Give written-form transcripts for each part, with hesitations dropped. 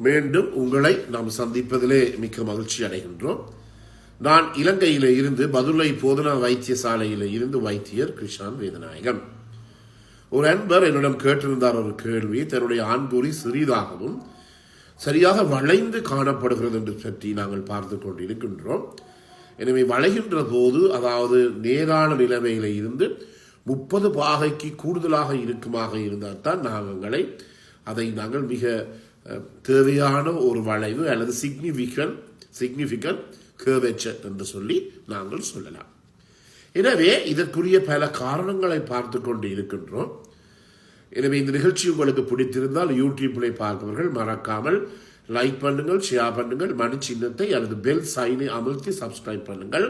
மீண்டும் உங்களை நாம் சந்திப்பதிலே மிக்க மகிழ்ச்சி அடைகின்றோம். நான் இலங்கையிலே இருந்து பதுளை போதனா வைத்தியசாலையிலே இருந்து வைத்தியர் கிருஷ்ணன் வேதநாயகம். ஒரு அன்பர் என்னிடம் கேட்டிருந்தார் ஒரு கேள்வி. தன்னுடைய ஆண்குறி சிறிதாகவும் சரியாக வளைந்து காணப்படுகிறது என்று பற்றி நாங்கள் பார்த்து கொண்டிருக்கின்றோம். எனவே வளைகின்ற போது, அதாவது நேரான நிலைமையில இருந்து 30 பாகைக்கு கூடுதலாக இருக்குமாக இருந்தால் தான் அதை நாங்கள் மிக தேவையான ஒரு வளைவு அல்லது சிக்னிஃபிகன்ட் கர்வேச்சர் என்று சொல்லி நாங்கள் சொல்லலாம். எனவே இதற்குரிய பல காரணங்களை பார்த்து கொண்டு இருக்கின்றோம். எனவே இந்த நிகழ்ச்சி உங்களுக்கு பிடித்திருந்தால் யூடியூப்பிலே பார்ப்பவர்கள் மறக்காமல் லைக் பண்ணுங்கள், ஷேர் பண்ணுங்கள், மணி சின்னத்தை அல்லது பெல் சைனை அமர்த்தி சப்ஸ்கிரைப் பண்ணுங்கள்.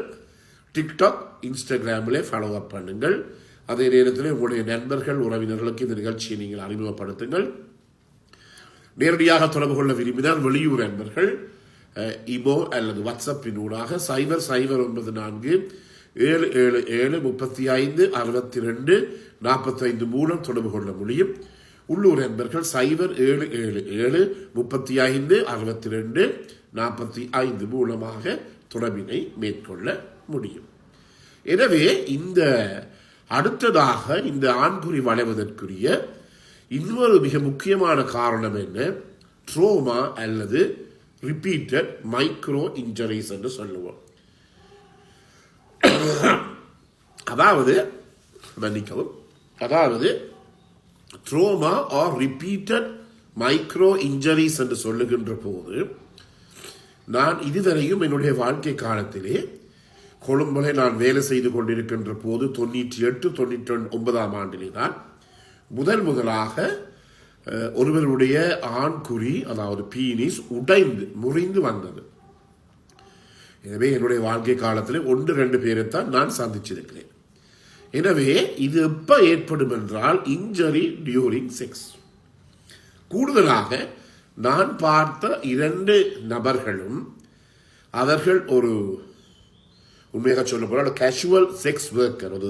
டிக்டாக், இன்ஸ்டாகிராமிலே ஃபாலோ அப் பண்ணுங்கள். அதே நேரத்தில் உங்களுடைய நண்பர்கள், உறவினர்களுக்கு இந்த நிகழ்ச்சியை நீங்கள் அறிமுகப்படுத்துங்கள். நேரடியாக தொடர்பு கொள்ள விரும்பினால் வெளியூர் நண்பர்கள் இமோ அல்லது வாட்ஸ்அப்பின் ஊடாக 0094-777-35-62-45 மூலம் தொடர்பு கொள்ள முடியும். உள்ளூர் நண்பர்கள் 0777-35-62-45 மூலமாக தொடர்பினை மேற்கொள்ள முடியும். எனவே அடுத்ததாக இந்த ஆண்குறி வளைவதற்குரிய இன்னொரு மிக முக்கியமான காரணம் என்ன? ட்ரோமா அல்லது ரிப்பீட்டட் மைக்ரோ இன்ஜரிஸ் என்று சொல்லுவோம். அதாவது trauma R repeated micro injuries என்று சொல்லுகின்ற போது, நான் இதுவரையும் என்னுடைய வாழ்க்கை காலத்திலே கொழும்பிலே நான் வேலை செய்து கொண்டிருக்கின்ற போது 98-99 ஆண்டிலே தான் முதலாக ஒருவருடைய ஆண்குறி, அதாவது பீனிஸ் முறிந்து வந்தது. எனவே என்னுடைய வாழ்க்கை காலத்தில் 1-2 பேரைத்தான் நான் சந்திச்சிருக்கிறேன். எனவே இது எப்ப ஏற்படும் என்றால் இன்ஜரி டியூரிங் செக்ஸ். கூடுதலாக நான் பார்த்த 2 நபர்களும் அவர்கள் ஒரு உண்மையாக சொல்ல போனால் கேஷுவல் செக்ஸ் ஒர்க்கர், ஒரு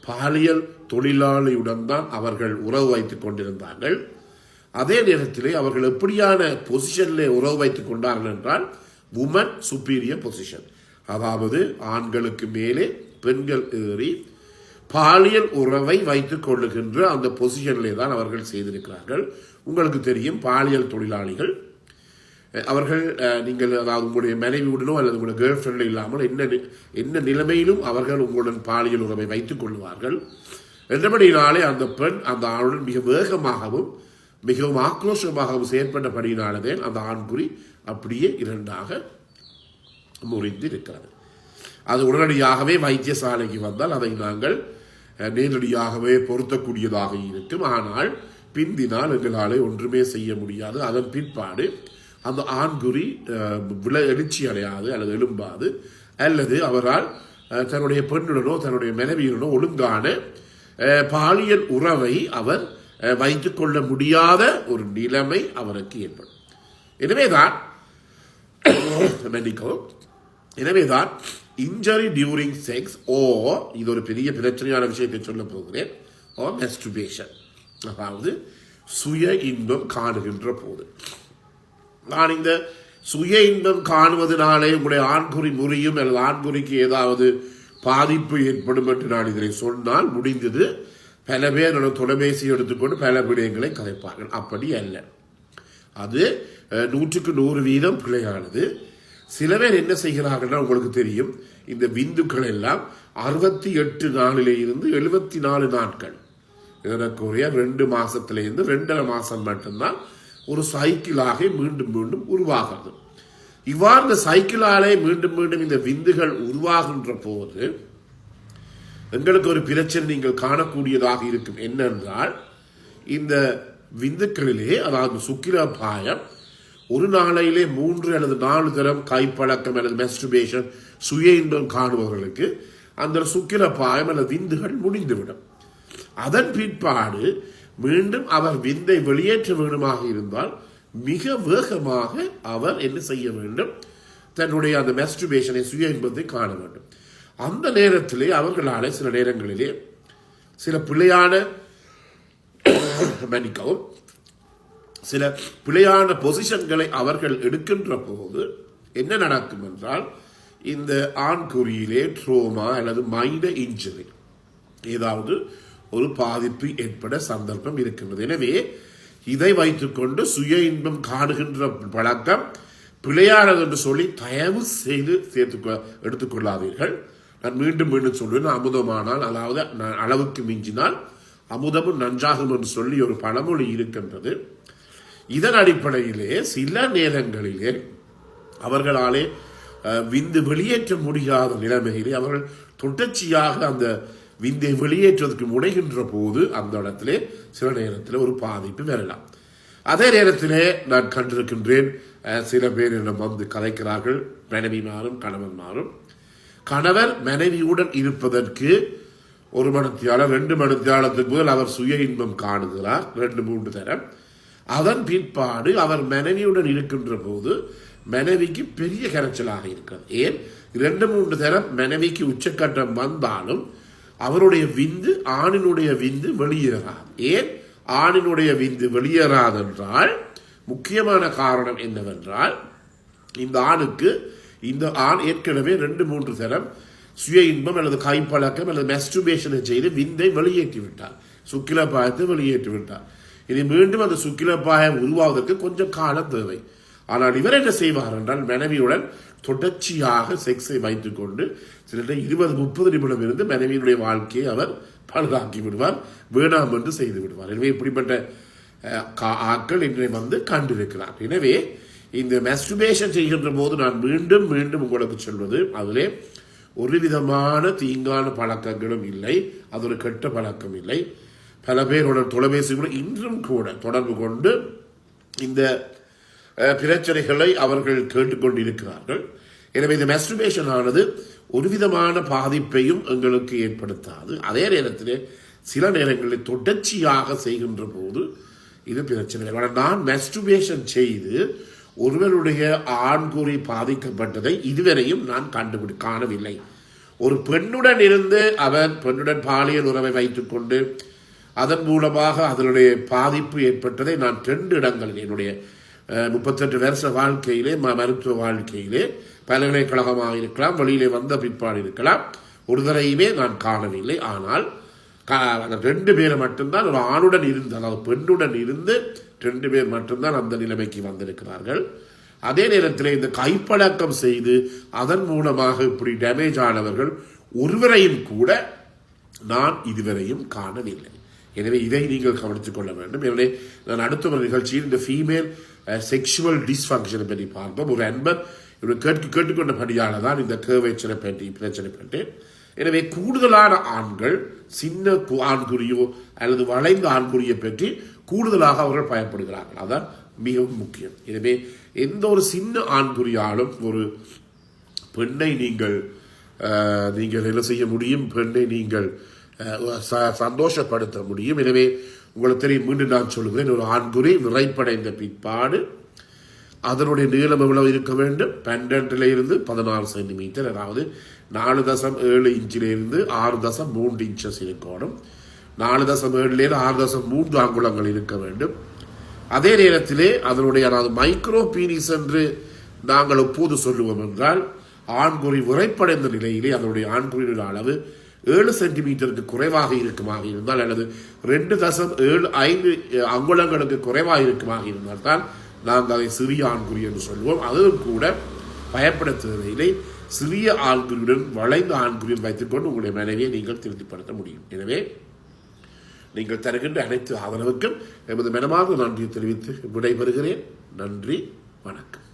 பாலியல் தொழிலாளியுடன் தான் அவர்கள் உறவு வைத்துக் கொண்டிருந்தார்கள். அதே நேரத்திலே அவர்கள் எப்படியான பொசிஷன்ல உறவு வைத்துக் கொண்டார்கள் என்றால் உமன் சுப்பீரியர் பொசிஷன், அதாவது ஆண்களுக்கு மேலே பெண்கள் ஏறி பாலியல் உறவை வைத்துக் கொள்ளுகின்ற அந்த பொசிஷன்லே தான் அவர்கள் செய்திருக்கிறார்கள். உங்களுக்கு தெரியும், பாலியல் தொழிலாளிகள் அவர்கள் நீங்கள் அதாவது உங்களுடைய மனைவியுடனோ அல்லது உங்களுடைய கேர்ள் ஃப்ரெண்ட் இல்லாமல் என்ன நிலைமையிலும் அவர்கள் உங்களுடன் பாலியல் உறவை வைத்துக் கொள்வார்கள். என்றபடியினாலே அந்த பெண் அந்த ஆணுடன் மிக வேகமாகவும் மிகவும் ஆக்ரோஷமாகவும் செயற்பட்டபடியினாலே அந்த ஆண்குறி அப்படியே 2ஆக முறிந்து இருக்கிறது. அது உடனடியாகவே வைத்தியசாலைக்கு வந்தால் அதை நாங்கள் நேரடியாகவே பொருத்தக்கூடியதாக இருக்கும். ஆனால் பிந்தினால் எங்களாலே ஒன்றுமே செய்ய முடியாது. அதன் பிற்பாடு அந்த ஆண்குறி எழுச்சி அடையாது அல்லது எழும்பாது, அல்லது அவரால் தன்னுடைய பெண்ணுடனோ தன்னுடைய மனைவியுடனோ ஒழுங்கான பாலியல் உறவை அவர் வைத்துக் கொள்ள முடியாத ஒரு நிலைமை அவருக்கு ஏற்படும். எனவேதான் இன்ஜரி டியூரிங் செக்ஸ் இது ஒரு பெரிய பிரச்சனையான விஷயத்தை சொல்ல போகிறேன், மெஸ்டுபேஷன், அதாவது சுய இன்பம் காணுகின்ற போது. நான் இந்த சுய இன்பம் காணுவதனாலே உங்களுடைய ஆண்குறி முறியும் அல்லது ஆண்குறிக்கு ஏதாவது பாதிப்பு ஏற்படும் என்று நான் இதனை சொன்னால் முடிந்தது. பல பேர் தொலைபேசி எடுத்துக்கொண்டு பல விடயங்களை கதைப்பார்கள். அப்படி அல்ல, அது 100% பிழையானது. சில பேர் என்ன செய்கிறார்கள் உங்களுக்கு தெரியும், இந்த விந்துக்கள் எல்லாம் 68 நாளிலே இருந்து 74 நாட்கள், இதற்குரிய 2 மாசத்திலிருந்து 2.5 மாசம் மட்டும்தான் ஒரு சைக்கிளாக மீண்டும் மீண்டும் உருவாகிறது. இவ்வாறு இந்த சைக்கிளாலே மீண்டும் மீண்டும் இந்த விந்துகள் உருவாகின்ற போது எங்களுக்கு ஒரு பிரச்சனை நீங்கள் காணக்கூடியதாக இருக்கும். என்னென்றால், இந்த விந்துக்களிலே, அதாவது சுக்கிரபாயம், ஒரு நாளையிலே 3 அல்லது 4 தரம் கைப்பழக்கம் அல்லது மெஸ்டுபேஷன் சுய இன்பம் காணுபவர்களுக்கு அந்த சுக்கிரபாயம் அல்லது விந்துகள் முடிந்துவிடும். அதன் பிற்பாடு மீண்டும் அவர் விந்தை வெளியேற்ற வேண்டுமாக இருந்தால் மிக வேகமாக அவர் என்ன செய்ய வேண்டும், தன்னுடைய அந்த மெஸ்டுபேஷனை சுய இன்பத்தை காண வேண்டும். அந்த நேரத்திலே அவர்களால் சில நேரங்களிலே சில பிழையான சில பிழையான பொசிஷன்களை அவர்கள் எடுக்கின்ற போது என்ன நடக்கும் என்றால் இந்த ஆண்குறியிலே ட்ரோமா அல்லது மைனர் இன்ஜுரி ஏதாவது ஒரு பாதிப்பு ஏற்பட சந்தர்ப்பம் இருக்கின்றது. எனவே இதை வைத்துக்கொண்டு சுய இன்பம் காணுகின்ற பழக்கம் பிழையானது என்று சொல்லி தயவு செய்து எடுத்துக்கொள்ளாதீர்கள். நான் மீண்டும் மீண்டும் சொல்வேன், அமுதமானால் அதாவது அளவுக்கு மிஞ்சினால் அமுதமும் நன்றாகும் என்று சொல்லி ஒரு பழமொழி இருக்கின்றது. இதன் அடிப்படையிலே சில நேரங்களிலே அவர்களாலே விந்து வெளியேற்ற முடியாத நிலைமையிலே அவர்கள் தொடர்ச்சியாக அந்த விந்தை வெளியேற்றுவதற்கு முனைகின்ற போது அந்த இடத்திலே சில நேரத்தில் ஒரு பாதிப்பு வரலாம். அதே நேரத்திலே நான் கண்டிருக்கின்றேன், சில பேர் என்னிடம் வந்து கதைக்கிறார்கள், மனைவிமாரும் கணவன்மாரும் கணவர் மனைவியுடன் இருப்பதற்கு 1 மணித்தியாலம் 2 மணித்தியாலத்துக்கு முதல் அவர் சுய இன்பம் காணுகிறார் 2-3 தரம். அதன் பிற்பாடு அவர் மனைவியுடன் இருக்கின்ற போது மனைவிக்கு பெரிய கரைச்சலாக இருக்கிறது. ஏன் 2-3 தரம் மனைவிக்கு உச்சக்கட்டம் வந்தாலும் அவருடைய விந்து ஆணினுடைய விந்து வெளியேறாது. ஏன் ஆணினுடைய விந்து வெளியேறாது என்றால் முக்கியமான காரணம் என்னவென்றால் இந்த ஆணுக்கு இந்த ஆண் ஏற்கனவே 2-3 தரம் சுய இன்பம் அல்லது கைப்பழக்கம் அல்லது மெஸ்டுபேஷனை செய்து விந்தை வெளியேற்றி விட்டார், சுக்கிலப்பாயத்தை வெளியேற்றி விட்டார். இனி மீண்டும் அந்த சுக்கிலப்பாயம் உருவாவதற்கு கொஞ்சம் காலம் தேவை. ஆனால் இவர் என்ன செய்வார் என்றால் மனைவியுடன் தொடர்ச்சியாக செக்ஸை வைத்துக் கொண்டு சில 20-30 நிமிடம் இருந்து மனைவியினுடைய வாழ்க்கையை அவர் பழுதாக்கி விடுவார், வேணாம் என்று செய்து விடுவார். எனவே இப்படிப்பட்ட ஆட்கள் இன்றைய வந்து கண்டிருக்கிறார். எனவே இந்த மெஸ்டுபேஷன் செய்கின்ற போது நான் மீண்டும் மீண்டும் உங்களுக்கு சொல்வது, அதிலே ஒரு விதமான தீங்கான பழக்கங்களும் இல்லை, அது ஒரு கெட்ட பழக்கம் இல்லை. பல பேரோட தொலைபேசி கூட இன்றும் கூட தொடர்பு கொண்டு இந்த பிரச்சனைகளை அவர்கள் கேட்டுக்கொண்டிருக்கிறார்கள். எனவே இந்த மெஸ்டுபேஷன் ஆனது ஒரு விதமான பாதிப்பையும் எங்களுக்கு ஏற்படுத்தாது. அதே நேரத்தில் சில நேரங்களில் தொடர்ச்சியாக செய்கின்ற போது இது பிரச்சனை. நான் மெஸ்டுபேஷன் செய்து ஒருவருடைய ஆண்குறி பாதிக்கப்பட்டதை இதுவரையும் நான் காணவில்லை. ஒரு பெண்ணுடன் இருந்து அவர் பெண்ணுடன் பாலியல் உறவை வைத்துக் கொண்டு அதன் மூலமாக அதனுடைய பாதிப்பு ஏற்பட்டதை நான் 2 இடங்களில் என்னுடைய 38 வருஷ வாழ்க்கையிலே மருத்துவ வாழ்க்கையிலே பல்கலைக்கழகமாக இருக்கலாம், வெளியிலே வந்த பிற்பாடு இருக்கலாம், ஒரு தடவையுமே நான் காணவில்லை. ஆனால் 2 பேர் மட்டும்தான் ஒரு ஆணுடன் இருந்து, அதாவது பெண்ணுடன் இருந்து 2 பேர் மட்டும்தான் அந்த நிலைமைக்கு வந்திருக்கிறார்கள். அதே நேரத்தில் இந்த கைப்பழக்கம் செய்து அதன் மூலமாக இப்படி டேமேஜ் ஆனவர்கள் ஒருவரையும் கூட நான் இதுவரையும் காணவில்லை. எனவே இதை நீங்கள் கவனித்துக் கொள்ள வேண்டும். எனவே நான் அடுத்த ஒரு நிகழ்ச்சியில் இந்த ஃபீமேல் செக்ஷுவல் டிஸ்ஃபங்க்ஷனை பற்றி பார்ப்போம். ஒரு அன்பர் கேட்டுக்கொண்டபடியால தான் இந்த கேர்வேச்சரை பற்றி பிரச்சனை பற்றி. எனவே கூடுதலான ஆண்கள் சின்ன ஆண்குறியோ அல்லது வளைந்த ஆண்குறியை பற்றி கூடுதலாக அவர்கள் பயப்படுகிறார்கள். அதான் மிகவும் முக்கியம். எனவே எந்த ஒரு சின்ன ஆண்குறியாலும் ஒரு பெண்ணை நீங்கள் என்ன செய்ய முடியும், பெண்ணை நீங்கள் சந்தோஷப்படுத்த முடியும். எனவே உங்களுக்கு தெரியும், மீண்டும் நான் சொல்லுகிறேன், ஒரு ஆண்குறி நிறைப்படைந்த பிற்பாடு அதனுடைய நீளம் எவ்வளவு இருக்க வேண்டும்? 12 இருந்து 16 சென்டிமீட்டர், அதாவது 4.7 இன்ச்சிலிருந்து 6.3 இன்ச்சஸ் இருக்கணும். 4.7 6.3 அங்குலங்கள் இருக்க வேண்டும். அதே நேரத்திலே அதனுடைய அதாவது மைக்ரோ பீனிஸ் என்று நாங்கள் எப்போது சொல்லுவோம் என்றால் ஆண்குறி விரைப்படைந்த நிலையிலே அதனுடைய ஆண்குறியின் அளவு 7 சென்டிமீட்டருக்கு குறைவாக இருக்குமாக இருந்தால் அல்லது 2.75 அங்குலங்களுக்கு குறைவாக இருக்குமாக இருந்தால் தான் நாங்கள் அதை சிறிய ஆண்குறி என்று சொல்வோம். அதுவும் கூட பயப்பட தேவையில்லை. சிறிய ஆண்குறியுடன் வளைந்த ஆண்குறியுடன் வைத்துக்கொண்டு உங்களுடைய மனைவியை நீங்கள் திருப்திப்படுத்த முடியும். எனவே நீங்கள் தருகின்ற அனைத்து ஆதரவுக்கும் எமது மனமார்ந்த நன்றியை தெரிவித்து விடைபெறுகிறேன். நன்றி, வணக்கம்.